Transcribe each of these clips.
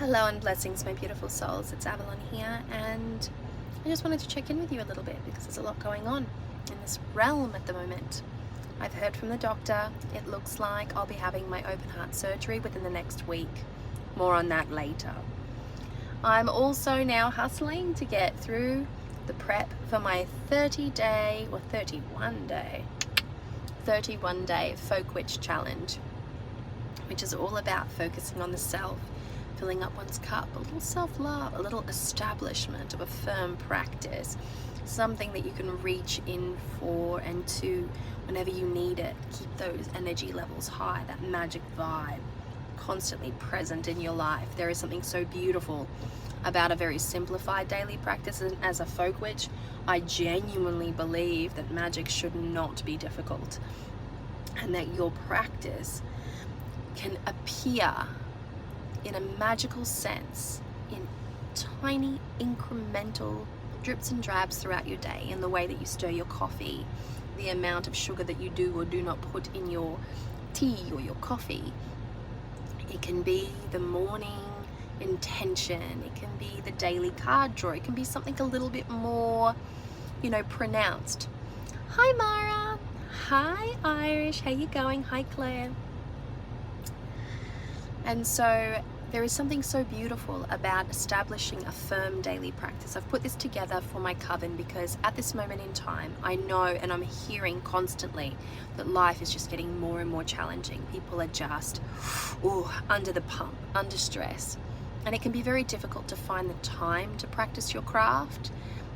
Hello and blessings, my beautiful souls. It's Avalon here, and I just wanted to check in with you a little bit because there's a lot going on in this realm at the moment. I've heard from the doctor. It looks like I'll be having my open heart surgery within the next week. More on that later. I'm also now hustling to get through the prep for my 31 day Folk Witch challenge, which is all about focusing on the self, filling up one's cup, a little self-love, a little establishment of a firm practice, something that you can reach in for and to whenever you need it. Keep those energy levels high, that magic vibe constantly present in your life. There is something so beautiful about a very simplified daily practice, and as a folk witch, I genuinely believe that magic should not be difficult, and that your practice can appear in a magical sense in tiny incremental drips and drabs throughout your day, in the way that you stir your coffee, the amount of sugar that you do or do not put in your tea or your coffee. It can be the morning intention, it can be the daily card draw, it can be something a little bit more, pronounced. Hi Mara, hi Irish, how you going? Hi Claire. And so there is something so beautiful about establishing a firm daily practice. I've put this together for my coven because at this moment in time, I know and I'm hearing constantly that life is just getting more and more challenging. People are just under the pump, under stress. And it can be very difficult to find the time to practice your craft.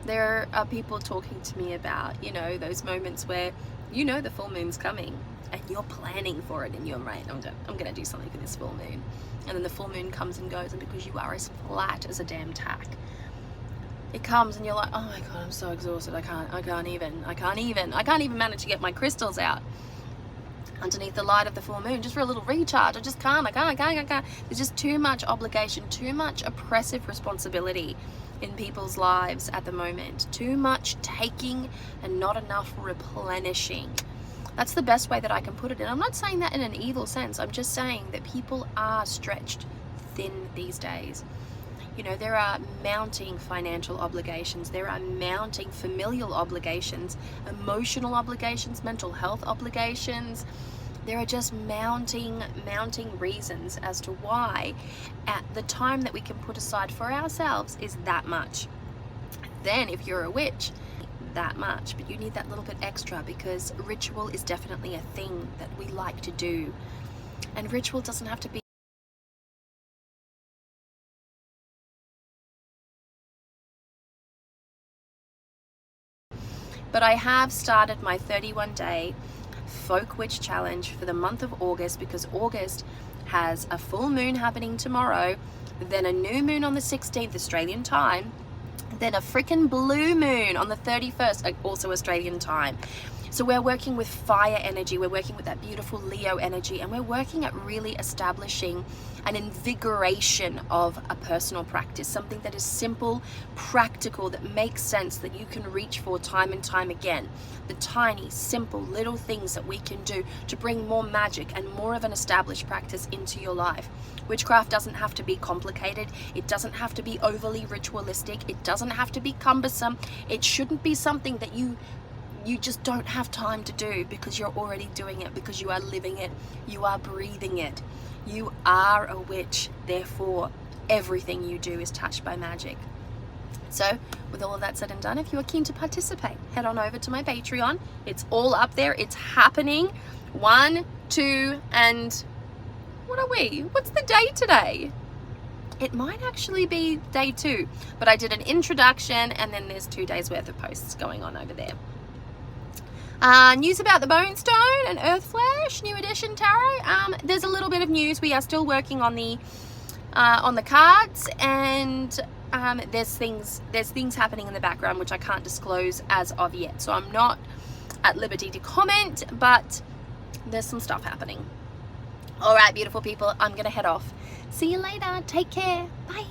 There are people talking to me about, those moments where the full moon's coming and you're planning for it in your mind. I'm gonna do something for this full moon. And then the full moon comes and goes, and because you are as flat as a damn tack, it comes and you're like, oh my God, I'm so exhausted. I can't even manage to get my crystals out underneath the light of the full moon just for a little recharge. I can't. There's just too much obligation, too much oppressive responsibility in people's lives at the moment. Too much taking and not enough replenishing. That's the best way that I can put it. And I'm not saying that in an evil sense. I'm just saying that people are stretched thin these days. There are mounting financial obligations. There are mounting familial obligations, emotional obligations, mental health obligations. There are just mounting reasons as to why at the time that we can put aside for ourselves is that much. Then if you're a witch, that much, but you need that little bit extra, because ritual is definitely a thing that we like to do, and ritual doesn't have to be but I have started my 31-day Folk Witch challenge for the month of August, because August has a full moon happening tomorrow, then a new moon on the 16th Australian time, then a freaking blue moon on the 31st, also Australian time. So we're working with fire energy, we're working with that beautiful Leo energy, and we're working at really establishing an invigoration of a personal practice, something that is simple, practical, that makes sense, that you can reach for time and time again. The tiny, simple, little things that we can do to bring more magic and more of an established practice into your life. Witchcraft doesn't have to be complicated. It doesn't have to be overly ritualistic. It doesn't have to be cumbersome. It shouldn't be something that you just don't have time to do, because you're already doing it, because you are living it, you are breathing it. You are a witch, therefore everything you do is touched by magic. So with all of that said and done, if you are keen to participate, head on over to my Patreon. It's all up there. It's happening. 1, 2, and what are we? What's the day today? It might actually be day 2, but I did an introduction and then there's 2 days worth of posts going on over there. News about the Bone Stone and Earth Flesh, new edition tarot. There's a little bit of news. We are still working on the cards, and there's things happening in the background which I can't disclose as of yet. So I'm not at liberty to comment, but there's some stuff happening. All right, beautiful people, I'm gonna head off. See you later. Take care. Bye.